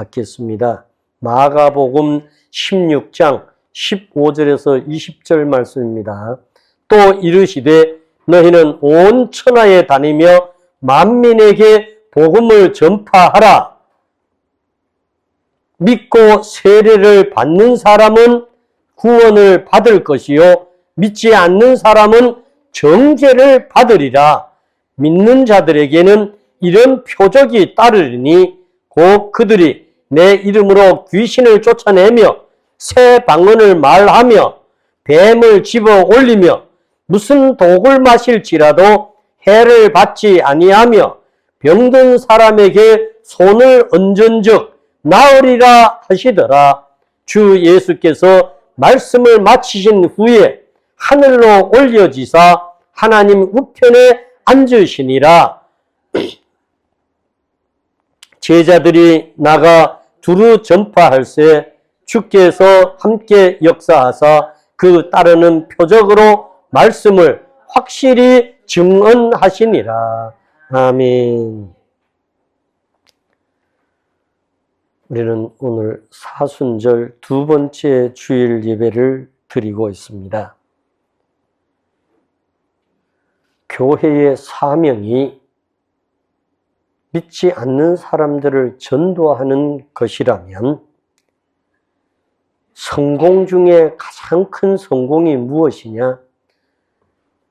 받겠습니다. 마가복음 16장 15절에서 20절 말씀입니다. 또 이르시되 너희는 온 천하에 다니며 만민에게 복음을 전파하라. 믿고 세례를 받는 사람은 구원을 받을 것이요 믿지 않는 사람은 정죄를 받으리라. 믿는 자들에게는 이런 표적이 따르리니 곧 그들이 내 이름으로 귀신을 쫓아내며 새 방언을 말하며 뱀을 집어 올리며 무슨 독을 마실지라도 해를 받지 아니하며 병든 사람에게 손을 얹은즉 나으리라 하시더라. 주 예수께서 말씀을 마치신 후에 하늘로 올려지사 하나님 우편에 앉으시니라. 제자들이 나가 두루 전파할세 주께서 함께 역사하사 그 따르는 표적으로 말씀을 확실히 증언하시니라. 아멘. 우리는 오늘 사순절 두 번째 주일 예배를 드리고 있습니다. 교회의 사명이 믿지 않는 사람들을 전도하는 것이라면 성공 중에 가장 큰 성공이 무엇이냐?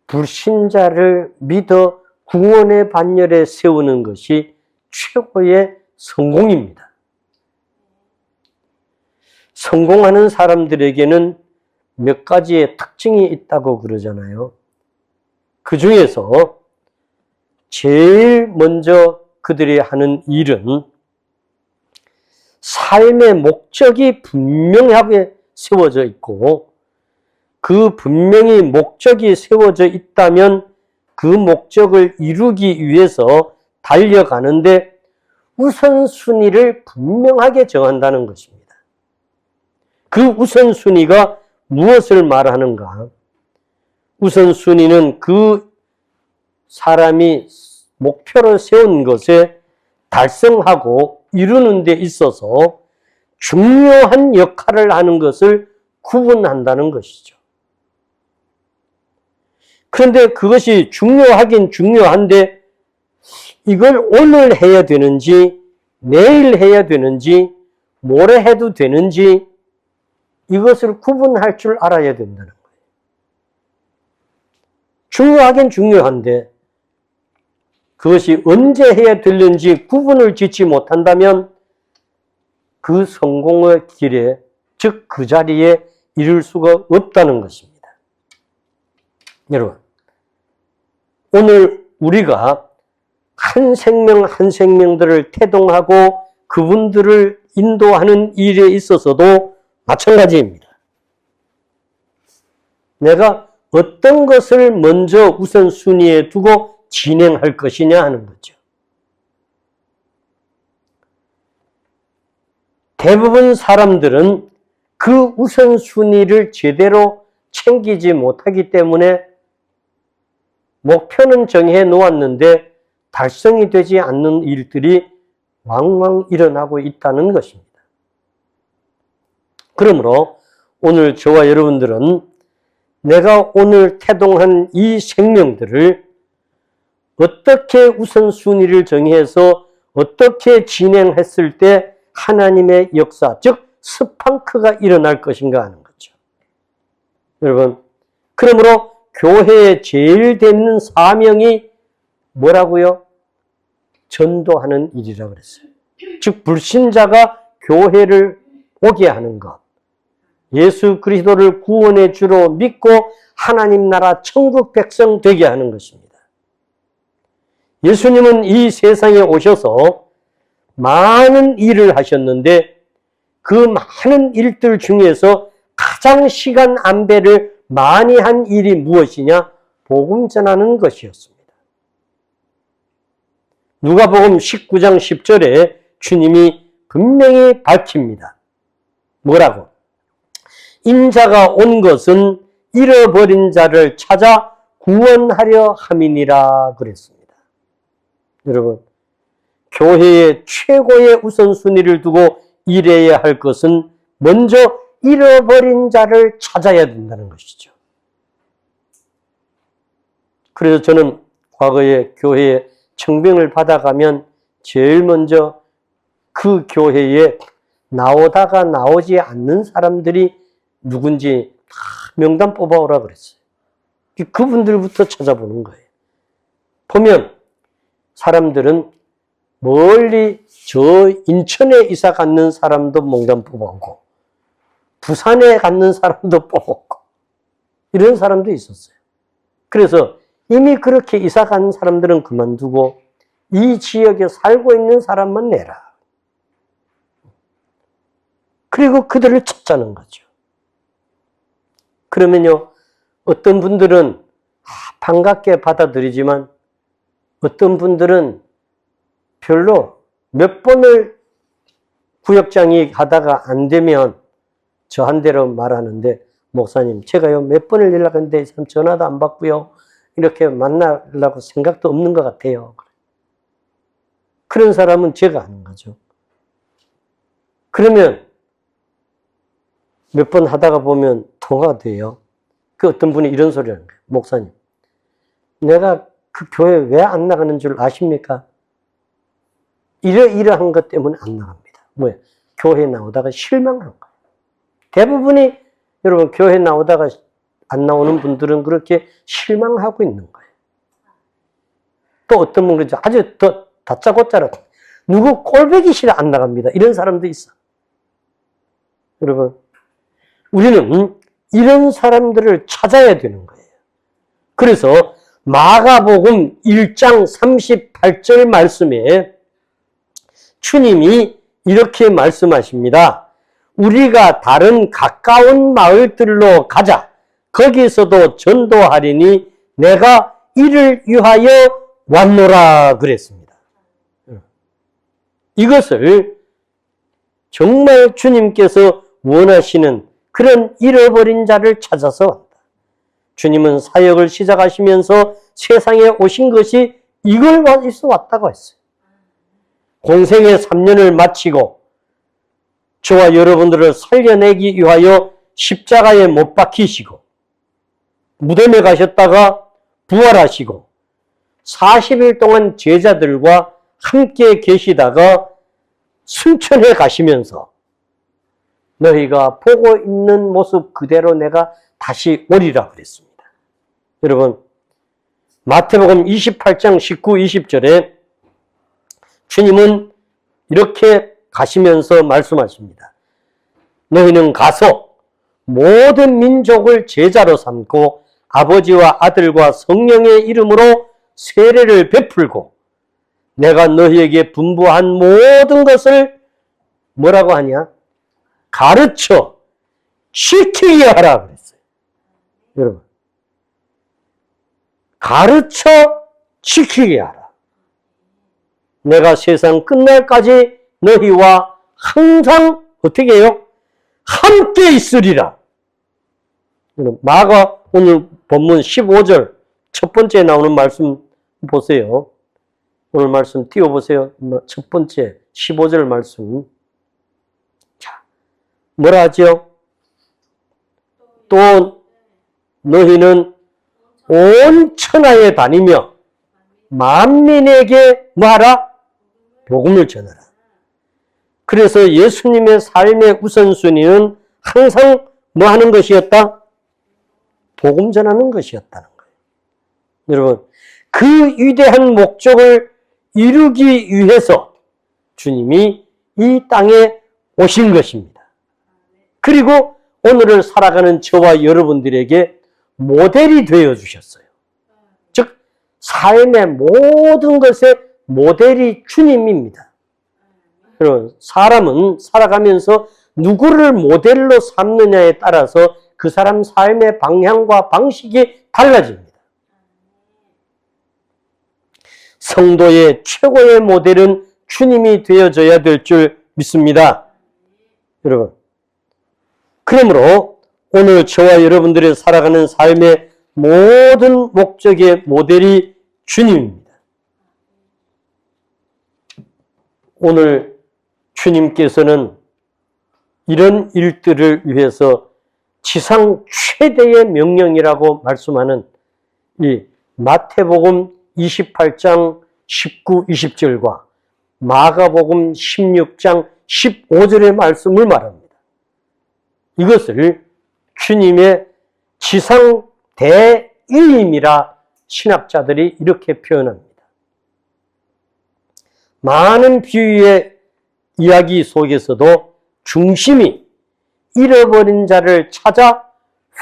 불신자를 믿어 구원의 반열에 세우는 것이 최고의 성공입니다. 성공하는 사람들에게는 몇 가지의 특징이 있다고 그러잖아요. 그 중에서 제일 먼저 그들이 하는 일은 삶의 목적이 분명하게 세워져 있고 그 분명히 목적이 세워져 있다면 그 목적을 이루기 위해서 달려가는데 우선순위를 분명하게 정한다는 것입니다. 그 우선순위가 무엇을 말하는가? 우선순위는 그 사람이 목표를 세운 것에 달성하고 이루는 데 있어서 중요한 역할을 하는 것을 구분한다는 것이죠. 그런데 그것이 중요하긴 중요한데 이걸 오늘 해야 되는지 내일 해야 되는지 모레 해도 되는지 이것을 구분할 줄 알아야 된다는 거예요. 중요하긴 중요한데 그것이 언제 해야 되는지 구분을 짓지 못한다면 그 성공의 길에, 즉 그 자리에 이룰 수가 없다는 것입니다. 여러분, 오늘 우리가 한 생명 한 생명들을 태동하고 그분들을 인도하는 일에 있어서도 마찬가지입니다. 내가 어떤 것을 먼저 우선순위에 두고 진행할 것이냐 하는 거죠. 대부분 사람들은 그 우선순위를 제대로 챙기지 못하기 때문에 목표는 정해 놓았는데 달성이 되지 않는 일들이 왕왕 일어나고 있다는 것입니다. 그러므로 오늘 저와 여러분들은 내가 오늘 태동한 이 생명들을 어떻게 우선순위를 정해서 어떻게 진행했을 때 하나님의 역사, 즉 스판크가 일어날 것인가 하는 거죠. 여러분, 그러므로 교회의 제일 되는 사명이 뭐라고요? 전도하는 일이라고 그랬어요. 즉 불신자가 교회를 오게 하는 것, 예수 그리스도를 구원의 주로 믿고 하나님 나라 천국 백성 되게 하는 것입니다. 예수님은 이 세상에 오셔서 많은 일을 하셨는데 그 많은 일들 중에서 가장 시간 안배를 많이 한 일이 무엇이냐? 복음 전하는 것이었습니다. 누가복음 19장 10절에 주님이 분명히 밝힙니다. 뭐라고? 인자가 온 것은 잃어버린 자를 찾아 구원하려 함이니라 그랬습니다. 여러분, 교회의 최고의 우선순위를 두고 일해야 할 것은 먼저 잃어버린 자를 찾아야 된다는 것이죠. 그래서 저는 과거에 교회에 청빙을 받아가면 제일 먼저 그 교회에 나오다가 나오지 않는 사람들이 누군지 다 명단 뽑아오라 그랬어요. 그분들부터 찾아보는 거예요. 보면 사람들은 멀리 저 인천에 이사 갔는 사람도 명단 뽑아오고 부산에 갔는 사람도 뽑아오고 이런 사람도 있었어요. 그래서 이미 그렇게 이사 간 사람들은 그만두고 이 지역에 살고 있는 사람만 내라. 그리고 그들을 찾자는 거죠. 그러면요, 어떤 분들은 반갑게 받아들이지만 어떤 분들은 별로 몇 번을 구역장이 가다가 안 되면 저한테로 말하는데, 목사님, 제가요 몇 번을 연락했는데 이 사람 전화도 안 받고요, 이렇게 만나려고 생각도 없는 것 같아요. 그런 사람은 제가 아는 거죠. 그러면 몇 번 하다가 보면 통화가 돼요. 그 어떤 분이 이런 소리를 하는 거예요. 목사님, 내가 그 교회 왜 안 나가는 줄 아십니까? 이러한 것 때문에 안 나갑니다. 뭐야? 교회 나오다가 실망한 거예요. 대부분이 여러분 교회 나오다가 안 나오는 분들은 그렇게 실망하고 있는 거예요. 또 어떤 분은 아주 더 다짜고짜라 누구 꼴보기 싫어 안 나갑니다. 이런 사람도 있어. 여러분, 우리는 이런 사람들을 찾아야 되는 거예요. 그래서 마가복음 1장 38절 말씀에 주님이 이렇게 말씀하십니다. 우리가 다른 가까운 마을들로 가자. 거기서도 전도하리니 내가 이를 위하여 왔노라 그랬습니다. 이것을 정말 주님께서 원하시는 그런 잃어버린 자를 찾아서 왔다. 주님은 사역을 시작하시면서 세상에 오신 것이 이걸 위해서 왔다고 했어요. 공생의 3년을 마치고 저와 여러분들을 살려내기 위하여 십자가에 못 박히시고 무덤에 가셨다가 부활하시고 40일 동안 제자들과 함께 계시다가 순천에 가시면서 너희가 보고 있는 모습 그대로 내가 다시 오리라 그랬습니다. 여러분, 마태복음 28장 19, 20절에 주님은 이렇게 가시면서 말씀하십니다. 너희는 가서 모든 민족을 제자로 삼고 아버지와 아들과 성령의 이름으로 세례를 베풀고 내가 너희에게 분부한 모든 것을 뭐라고 하냐? 가르쳐 지키게 하라 그랬어요. 여러분, 가르쳐 지키게 하라. 내가 세상 끝날까지 너희와 항상 어떻게 해요? 함께 있으리라. 마가 오늘 본문 15절 첫 번째 나오는 말씀 보세요. 오늘 말씀 띄워보세요. 첫 번째 15절 말씀. 자, 뭐라 하죠? 또 너희는 온 천하에 다니며 만민에게 뭐하라? 복음을 전하라. 그래서 예수님의 삶의 우선순위는 항상 뭐 하는 것이었다? 복음 전하는 것이었다는 거예요. 여러분, 그 위대한 목적을 이루기 위해서 주님이 이 땅에 오신 것입니다. 그리고 오늘을 살아가는 저와 여러분들에게 모델이 되어 주셨어요. 즉, 삶의 모든 것의 모델이 주님입니다. 여러분, 사람은 살아가면서 누구를 모델로 삼느냐에 따라서 그 사람 삶의 방향과 방식이 달라집니다. 성도의 최고의 모델은 주님이 되어져야 될 줄 믿습니다. 여러분, 그러므로 오늘 저와 여러분들이 살아가는 삶의 모든 목적의 모델이 주님입니다. 오늘 주님께서는 이런 일들을 위해서 지상 최대의 명령이라고 말씀하는 이 마태복음 28장 19, 20절과 마가복음 16장 15절의 말씀을 말합니다. 이것을 주님의 지상 대의임이라 신학자들이 이렇게 표현합니다. 많은 비유의 이야기 속에서도 중심이 잃어버린 자를 찾아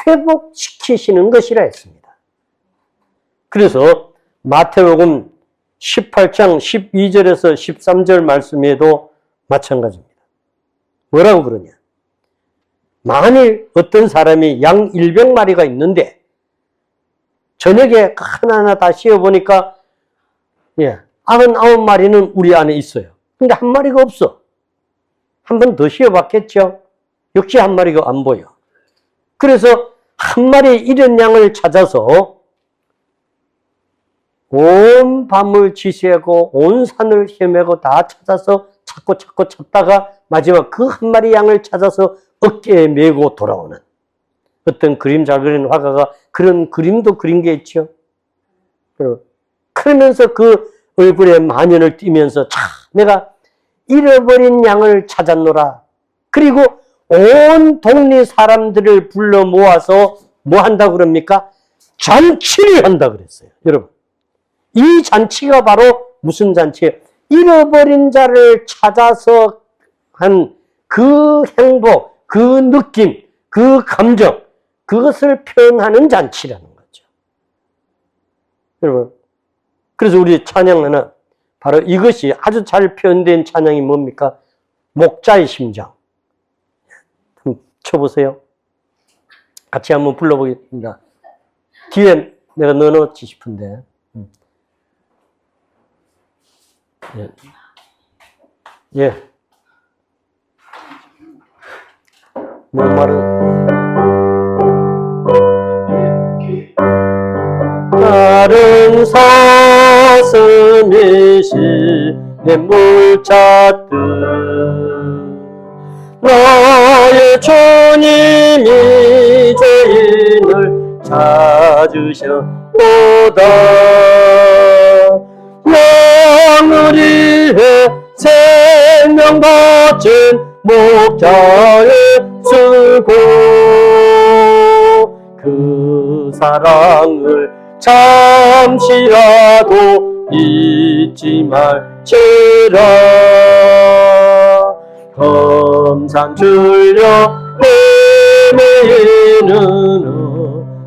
회복시키시는 것이라 했습니다. 그래서 마태복음 18장 12절에서 13절 말씀에도 마찬가지입니다. 뭐라고 그러냐? 만일 어떤 사람이 양 100마리가 있는데 저녁에 하나하나 다 씌어보니까 99마리는 우리 안에 있어요. 근데 한 마리가 없어. 한 번 더 씌어봤겠죠? 역시 한 마리가 안 보여. 그래서 한 마리 잃은 양을 찾아서 온 밤을 지새고 온 산을 헤매고 다 찾아서 찾고 찾다가 마지막 그 한 마리 양을 찾아서 어깨에 메고 돌아오는 어떤 그림 잘 그리는 화가가 그런 그림도 그린 게 있죠. 그러면서 그 얼굴에 만연을 띠면서 참 내가 잃어버린 양을 찾았노라. 그리고 온 동네 사람들을 불러 모아서 뭐 한다고 그럽니까? 잔치를 한다 그랬어요. 여러분, 이 잔치가 바로 무슨 잔치예요? 잃어버린 자를 찾아서 한 그 행복, 그 느낌, 그 감정, 그것을 표현하는 잔치라는 거죠. 여러분, 그래서 우리 찬양은 바로 이것이 아주 잘 표현된 찬양이 뭡니까? 목자의 심장. 한번 쳐보세요. 같이 한번 불러보겠습니다. 뒤에 내가 넣어놓지 싶은데. 예. 뭐 말은 다른 사슴이 시냇물 찾듯 나의 주님이 죄인을 찾으셨도다. 양을 위해 생명 바친 목자의 수고 그 사랑을 잠시라도 잊지 말지라. 검산 줄여 헤매이는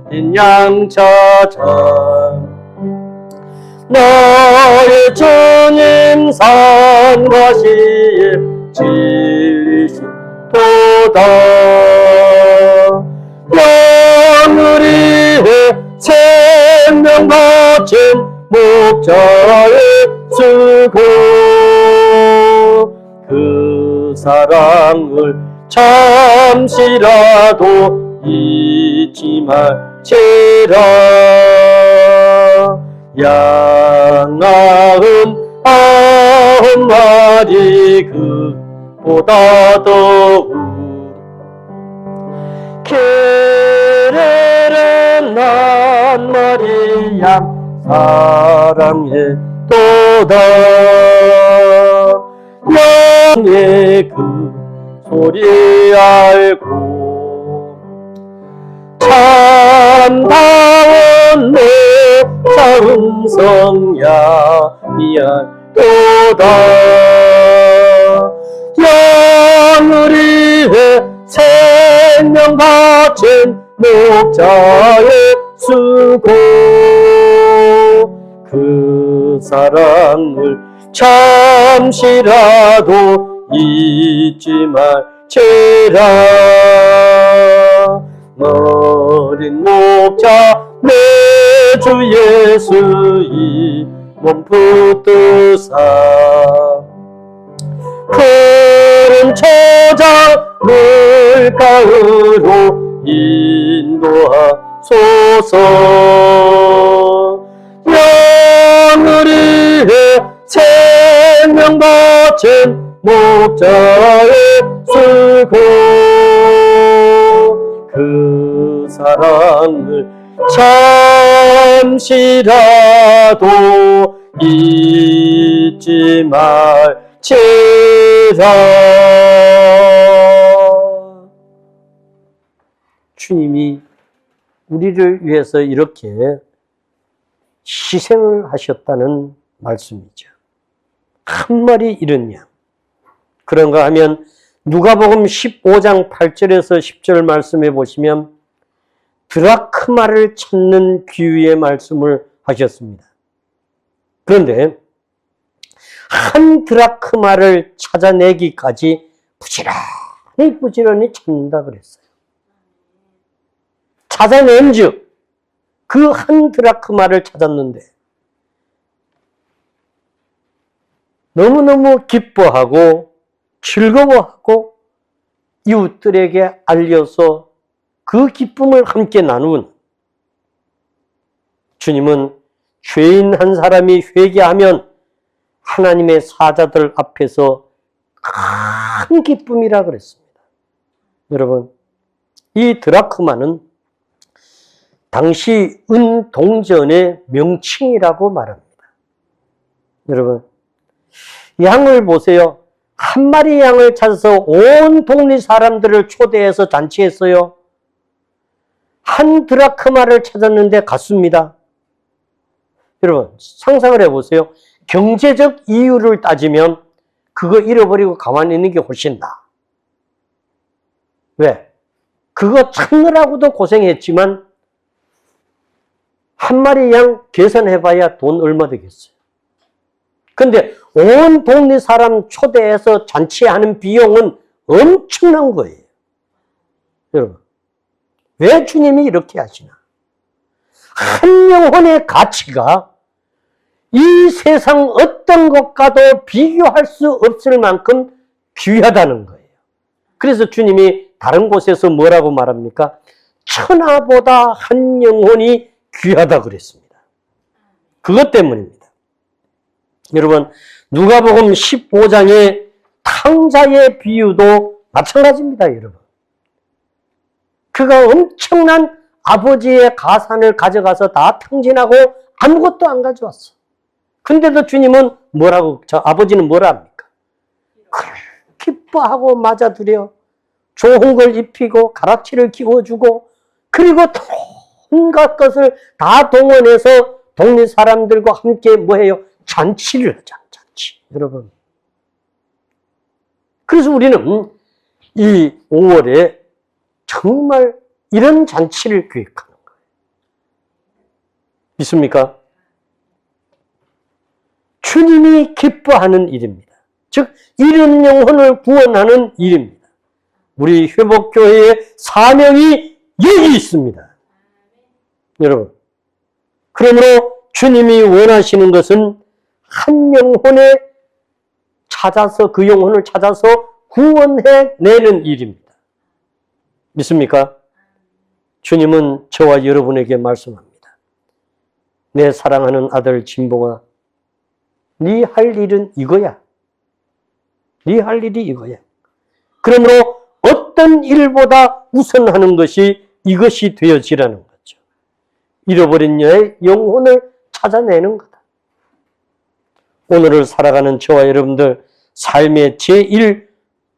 어린 양 찾아 나의 주님 산과 시에 진리시도다. 양을 위해 생명 바친 목자의 수고 그 사랑을 잠시라도 잊지 말지라. 양 99마리 그보다 더욱 길에는 난 마리 양 사랑해 또다. 양의 그 소리 알고 참다운 내 음성야 미안도다. 양을 위해 생명 바친 목자의 수고 그 사랑을 잠시라도 잊지 말지라. 어린 목자 내 주 예수 이 몸 붙드사 푸른 초장 물가으로 인도하소서. 양을 위해 생명 바친 갇힌 목자의 술고 그 사랑을 잠시라도 잊지 말지라. 주님이 우리를 위해서 이렇게 희생을 하셨다는 말씀이죠. 한 마리 잃은 양. 그런가 하면 누가복음 15장 8절에서 10절 말씀해 보시면 드라크마를 찾는 귀의 말씀을 하셨습니다. 그런데 한 드라크마를 찾아내기까지 부지런히 찾는다 그랬어요. 찾아낸 즉 그 한 드라크마를 찾았는데 너무너무 기뻐하고 즐거워하고 이웃들에게 알려서 그 기쁨을 함께 나눈 주님은 죄인 한 사람이 회개하면 하나님의 사자들 앞에서 큰 기쁨이라 그랬습니다. 여러분, 이 드라크마는 당시 은동전의 명칭이라고 말합니다. 여러분, 양을 보세요. 한 마리 양을 찾아서 온 동네 사람들을 초대해서 잔치했어요. 한 드라크마를 찾았는데 갔습니다. 여러분, 상상을 해보세요. 경제적 이유를 따지면 그거 잃어버리고 가만히 있는 게 훨씬 나아. 왜? 그거 찾느라고도 고생했지만 한 마리 양 계산해봐야 돈 얼마 되겠어요. 근데 온 동네 사람 초대해서 잔치하는 비용은 엄청난 거예요. 여러분, 왜 주님이 이렇게 하시나? 한 영혼의 가치가 이 세상 어떤 것과도 비교할 수 없을 만큼 귀하다는 거예요. 그래서 주님이 다른 곳에서 뭐라고 말합니까? 천하보다 한 영혼이 귀하다 그랬습니다. 그것 때문입니다. 여러분, 누가복음 15장의 탕자의 비유도 마찬가지입니다, 여러분. 그가 엄청난 아버지의 가산을 가져가서 다 탕진하고 아무것도 안 가져왔어. 근데도 주님은 뭐라고, 아버지는 뭐라 합니까? 그래, 기뻐하고 맞아들여 좋은 걸 입히고 가락지를 끼워주고 그리고 온갖 것을 다 동원해서 동네 사람들과 함께 뭐해요? 잔치를 하자, 잔치. 여러분. 그래서 우리는 이 5월에 정말 이런 잔치를 기획하는 거예요. 믿습니까? 주님이 기뻐하는 일입니다. 즉, 잃은 영혼을 구원하는 일입니다. 우리 회복교회의 사명이 여기 있습니다. 여러분, 그러므로 주님이 원하시는 것은 한 영혼에 찾아서 그 영혼을 찾아서 구원해내는 일입니다. 믿습니까? 주님은 저와 여러분에게 말씀합니다. 내 사랑하는 아들 진봉아, 네 할 일은 이거야. 네 할 일이 이거야. 그러므로 어떤 일보다 우선하는 것이 이것이 되어지라는 거죠. 잃어버린 너의 영혼을 찾아내는 거다. 오늘을 살아가는 저와 여러분들 삶의 제1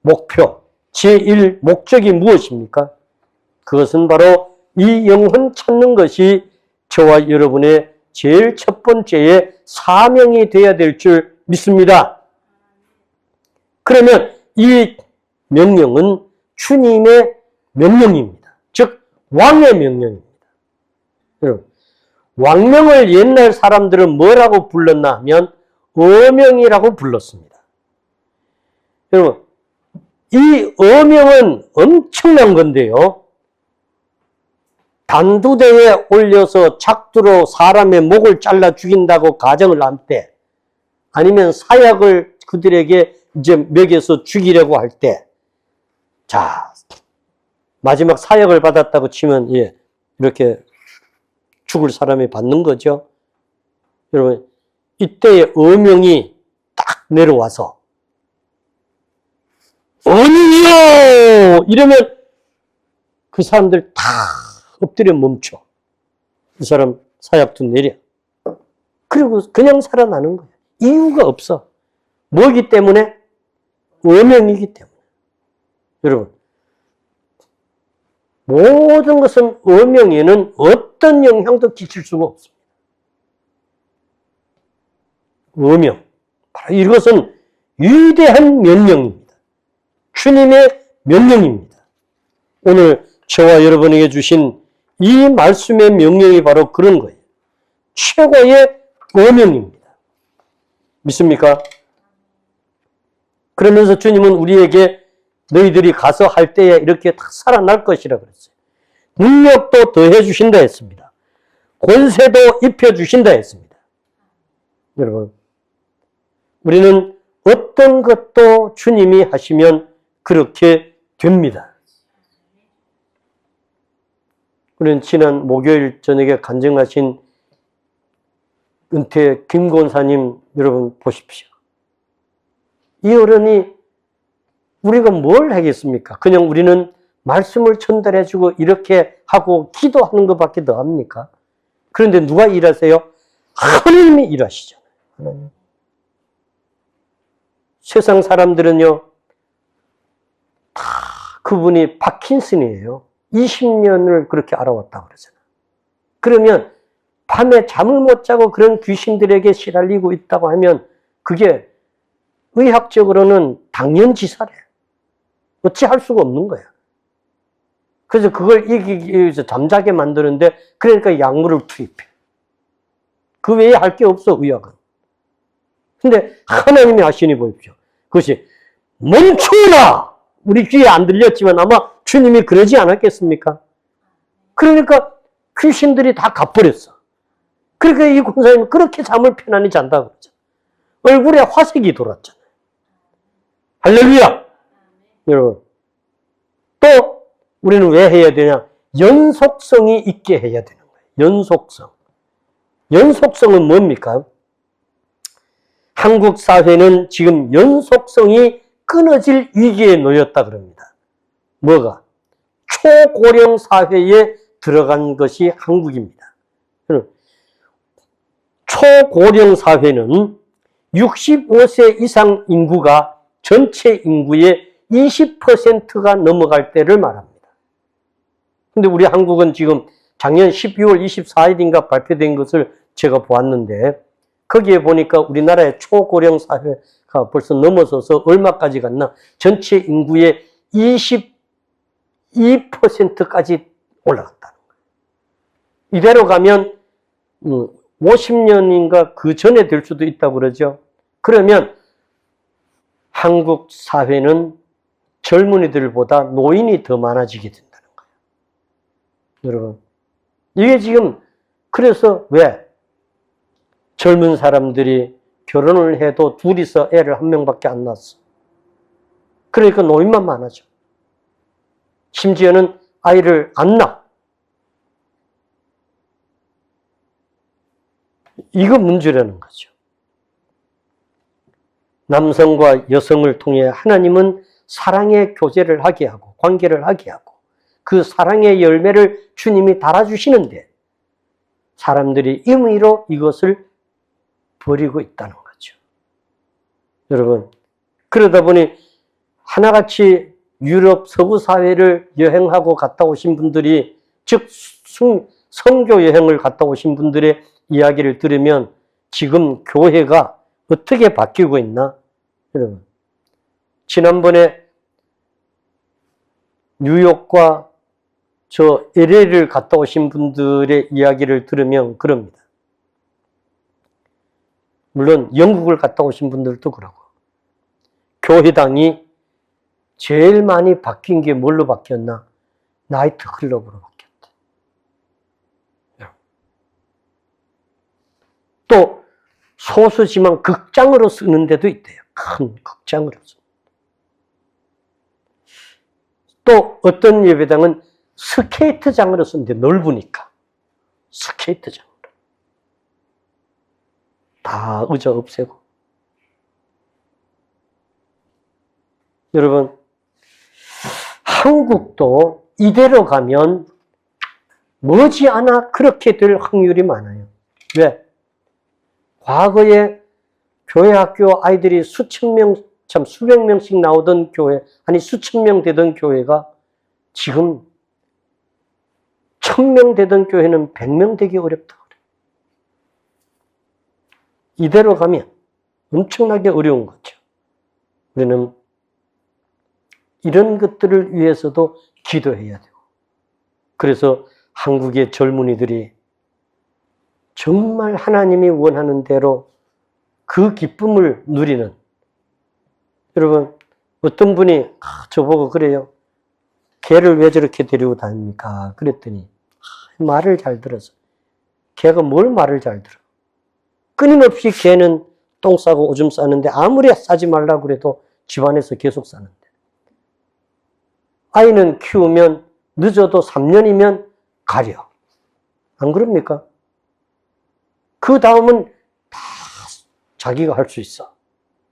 목표, 제1 목적이 무엇입니까? 그것은 바로 이 영혼 찾는 것이 저와 여러분의 제일 첫 번째의 사명이 되어야 될 줄 믿습니다. 그러면 이 명령은 주님의 명령입니다. 즉 왕의 명령입니다. 여러분, 왕명을 옛날 사람들은 뭐라고 불렀나 하면 어명이라고 불렀습니다. 여러분, 이 어명은 엄청난 건데요. 단두대에 올려서 작두로 사람의 목을 잘라 죽인다고 가정을 할 때, 아니면 사약을 그들에게 이제 먹여서 죽이려고 할 때, 자, 마지막 사약을 받았다고 치면, 예, 이렇게 죽을 사람이 받는 거죠. 여러분, 이때의 어명이 딱 내려와서 아니요! 이러면 그 사람들 다 엎드려 멈춰. 그 사람 사약도 내려. 그리고 그냥 살아나는 거예요. 이유가 없어. 뭐기 때문에? 어명이기 때문에. 여러분, 모든 것은 어명에는 어떤 영향도 끼칠 수가 없습니다. 어명. 바로 이것은 위대한 명령입니다. 주님의 명령입니다. 오늘 저와 여러분에게 주신 이 말씀의 명령이 바로 그런 거예요. 최고의 어명입니다. 믿습니까? 그러면서 주님은 우리에게 너희들이 가서 할 때에 이렇게 다 살아날 것이라 그랬어요. 능력도 더해 주신다 했습니다. 권세도 입혀 주신다 했습니다. 여러분, 우리는 어떤 것도 주님이 하시면 그렇게 됩니다. 우리는 지난 목요일 저녁에 간증하신 은퇴 김권사님 여러분 보십시오. 이 어른이 우리가 뭘 하겠습니까? 그냥 우리는 말씀을 전달해주고 이렇게 하고 기도하는 것밖에 더 합니까? 그런데 누가 일하세요? 하나님이 일하시잖아요. 하나님. 세상 사람들은요, 다 그분이 파킨슨이에요. 20년을 그렇게 알아왔다고 그러잖아요. 그러면 밤에 잠을 못 자고 그런 귀신들에게 시달리고 있다고 하면 그게 의학적으로는 당연지사래. 어찌할 수가 없는 거야. 그래서 그걸 이기기 위해서 잠자게 만드는데 그러니까 약물을 투입해. 그 외에 할 게 없어, 의학은. 근데 하나님이 하시니 보십시오. 그것이 멈추라! 우리 귀에 안 들렸지만 아마 주님이 그러지 않았겠습니까? 그러니까 귀신들이 다 가버렸어. 그러니까 이 권사님은 그렇게 잠을 편안히 잔다고 그러죠. 얼굴에 화색이 돌았잖아요. 할렐루야! 여러분. 또 우리는 왜 해야 되냐? 연속성이 있게 해야 되는 거예요. 연속성. 연속성은 뭡니까? 한국 사회는 지금 연속성이 끊어질 위기에 놓였다 그럽니다. 뭐가? 초고령 사회에 들어간 것이 한국입니다. 초고령 사회는 65세 이상 인구가 전체 인구의 20%가 넘어갈 때를 말합니다. 근데 우리 한국은 지금 작년 12월 24일인가 발표된 것을 제가 보았는데 거기에 보니까 우리나라의 초고령 사회가 벌써 넘어서서 얼마까지 갔나? 전체 인구의 22%까지 올라갔다는 거예요. 이대로 가면 50년인가 그 전에 될 수도 있다고 그러죠. 그러면 한국 사회는 젊은이들보다 노인이 더 많아지게 된다는 거예요. 여러분, 이게 지금 그래서 왜 젊은 사람들이 결혼을 해도 둘이서 애를 한 명밖에 안 낳았어. 그러니까 노인만 많아져. 심지어는 아이를 안 낳아. 이거 문제라는 거죠. 남성과 여성을 통해 하나님은 사랑의 교제를 하게 하고 관계를 하게 하고 그 사랑의 열매를 주님이 달아주시는데 사람들이 임의로 이것을 버리고 있다는 거죠. 여러분, 그러다 보니 하나같이 유럽 서구 사회를 여행하고 갔다 오신 분들이 즉 선교 여행을 갔다 오신 분들의 이야기를 들으면 지금 교회가 어떻게 바뀌고 있나? 여러분, 지난번에 뉴욕과 저 LA를 갔다 오신 분들의 이야기를 들으면 그럽니다. 물론 영국을 갔다 오신 분들도 그러고 교회당이 제일 많이 바뀐 게 뭘로 바뀌었나? 나이트 클럽으로 바뀌었다. 또 소수지만 극장으로 쓰는 데도 있대요. 큰 극장으로 쓰는. 또 어떤 예배당은 스케이트장으로 쓰는데 넓으니까 스케이트장으로 다 의자 없애고. 여러분, 한국도 이대로 가면 머지않아 그렇게 될 확률이 많아요. 왜? 과거에 교회 학교 아이들이 수천 명, 참 수백 명씩 나오던 교회, 아니 수천 명 되던 교회가 지금 1000명 되던 교회는 100명 되기 어렵다. 이대로 가면 엄청나게 어려운 거죠. 우리는 이런 것들을 위해서도 기도해야 되고, 그래서 한국의 젊은이들이 정말 하나님이 원하는 대로 그 기쁨을 누리는, 여러분 어떤 분이 저보고 그래요. 개를 왜 저렇게 데리고 다닙니까? 그랬더니 말을 잘 들어서. 개가 뭘 말을 잘 들어? 끊임없이 개는 똥 싸고 오줌 싸는데 아무리 싸지 말라고 그래도 집안에서 계속 싸는데, 아이는 키우면 늦어도 3년이면 가려. 안 그럽니까? 그 다음은 다 자기가 할 수 있어.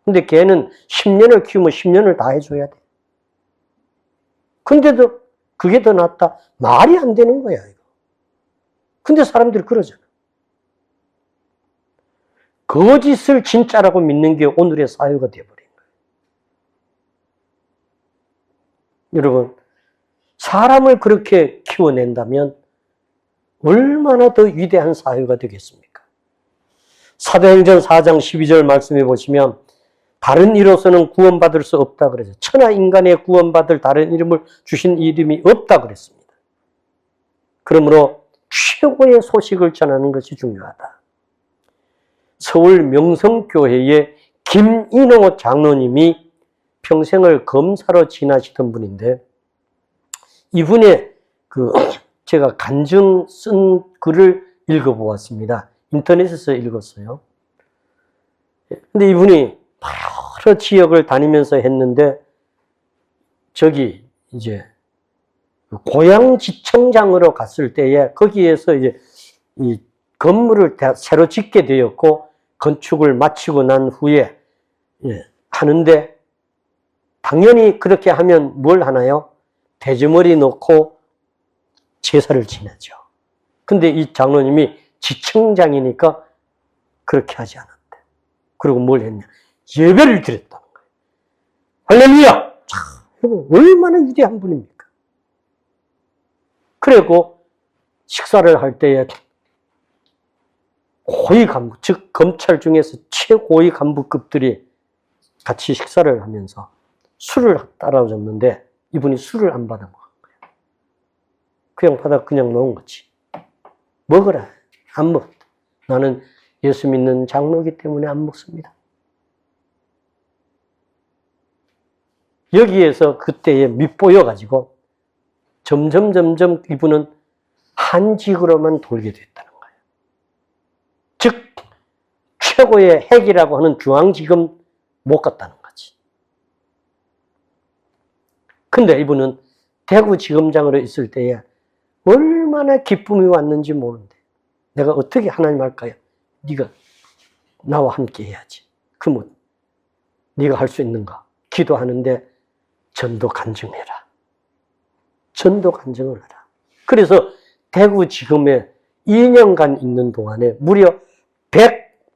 근데 걔는 10년을 키우면 10년을 다 해줘야 돼. 근데도 그게 더 낫다. 말이 안 되는 거야, 이거. 근데 사람들이 그러잖아. 거짓을 진짜라고 믿는 게 오늘의 사회가 되어버린 거예요. 여러분, 사람을 그렇게 키워낸다면 얼마나 더 위대한 사회가 되겠습니까? 사도행전 4장 12절 말씀해 보시면 다른 이로서는 구원받을 수 없다 그래서 천하 인간에 구원받을 다른 이름을 주신 이름이 없다 그랬습니다. 그러므로 최고의 소식을 전하는 것이 중요하다. 서울 명성교회의 김인호 장로님이 평생을 검사로 지나시던 분인데, 이분의 제가 간증 쓴 글을 읽어보았습니다. 인터넷에서 읽었어요. 근데 이분이 여러 지역을 다니면서 했는데, 저기 이제 고양지청장으로 갔을 때에 거기에서 이제 이 건물을 새로 짓게 되었고, 건축을 마치고 난 후에 하는데, 당연히 그렇게 하면 뭘 하나요? 대저머리 놓고 제사를 지내죠. 근데 이 장로님이 지청장이니까 그렇게 하지 않았대. 그리고 뭘 했냐? 예배를 드렸다는 거예요. 할렐루야! 여러분, 얼마나 위대한 분입니까? 그리고 식사를 할 때에 고위 간부, 즉 검찰 중에서 최고위 간부급들이 같이 식사를 하면서 술을 따라줬는데 이분이 술을 안 받아 먹은 거예요. 그냥 받아 그냥 놓은 거지. 먹어라. 안 먹. 나는 예수 믿는 장로이기 때문에 안 먹습니다. 여기에서 그때에 밉보여가지고 점점 이분은 한직으로만 돌게 됐다는 거예요. 즉 최고의 핵이라고 하는 중앙지검 못 갔다는 거지. 근데 이분은 대구지검장으로 있을 때에 얼마나 기쁨이 왔는지 모르는데, 내가 어떻게 하나님 할까요? 네가 나와 함께 해야지. 그러면 네가 할 수 있는가? 기도하는데 전도 간증해라. 전도 간증을 하라. 그래서 대구지검에 2년간 있는 동안에 무려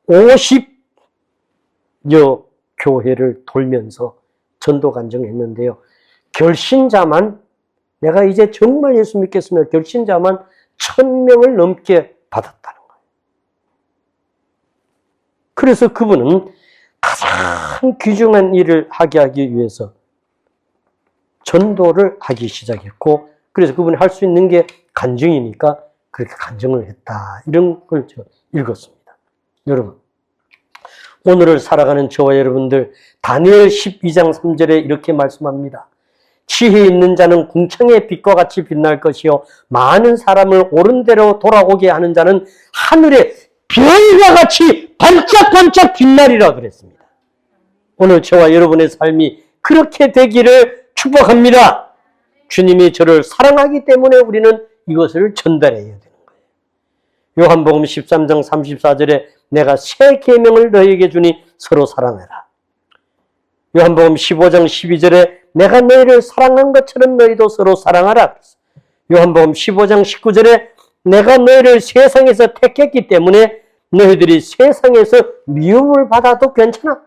150여 교회를 돌면서 전도 간증했는데요. 결신자만, 내가 이제 정말 예수 믿겠습니다. 결신자만 1000명을 넘게 받았다는 거예요. 그래서 그분은 가장 귀중한 일을 하게 하기 위해서 전도를 하기 시작했고, 그래서 그분이 할 수 있는 게 간증이니까 그렇게 간증을 했다. 이런 걸 제가 읽었습니다. 여러분, 오늘을 살아가는 저와 여러분들, 다니엘 12장 3절에 이렇게 말씀합니다. 지혜 있는 자는 궁창의 빛과 같이 빛날 것이요 많은 사람을 옳은 대로 돌아오게 하는 자는 하늘의 별과 같이 반짝반짝 빛나리라 그랬습니다. 오늘 저와 여러분의 삶이 그렇게 되기를 축복합니다. 주님이 저를 사랑하기 때문에 우리는 이것을 전달해야 되는 거예요. 요한복음 13장 34절에 내가 새 계명을 너희에게 주니 서로 사랑해라. 요한복음 15장 12절에 내가 너희를 사랑한 것처럼 너희도 서로 사랑하라. 요한복음 15장 19절에 내가 너희를 세상에서 택했기 때문에 너희들이 세상에서 미움을 받아도 괜찮아.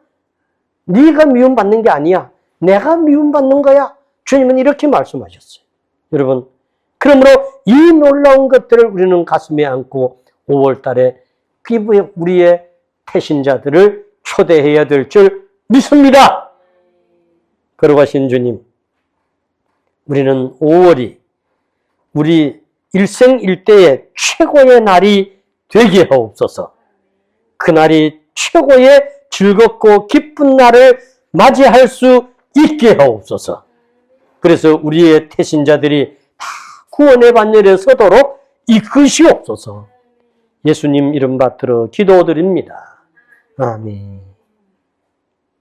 네가 미움받는 게 아니야. 내가 미움받는 거야. 주님은 이렇게 말씀하셨어요. 여러분, 그러므로 이 놀라운 것들을 우리는 가슴에 안고 5월 달에 우리의 태신자들을 초대해야 될 줄 믿습니다. 걸어가신 주님, 우리는 5월이 우리 일생일대의 최고의 날이 되게 하옵소서. 그날이 최고의 즐겁고 기쁜 날을 맞이할 수 있게 하옵소서. 그래서 우리의 태신자들이 다 구원의 반열에 서도록 이끄시옵소서. 예수님 이름 받들어 기도드립니다. 아멘.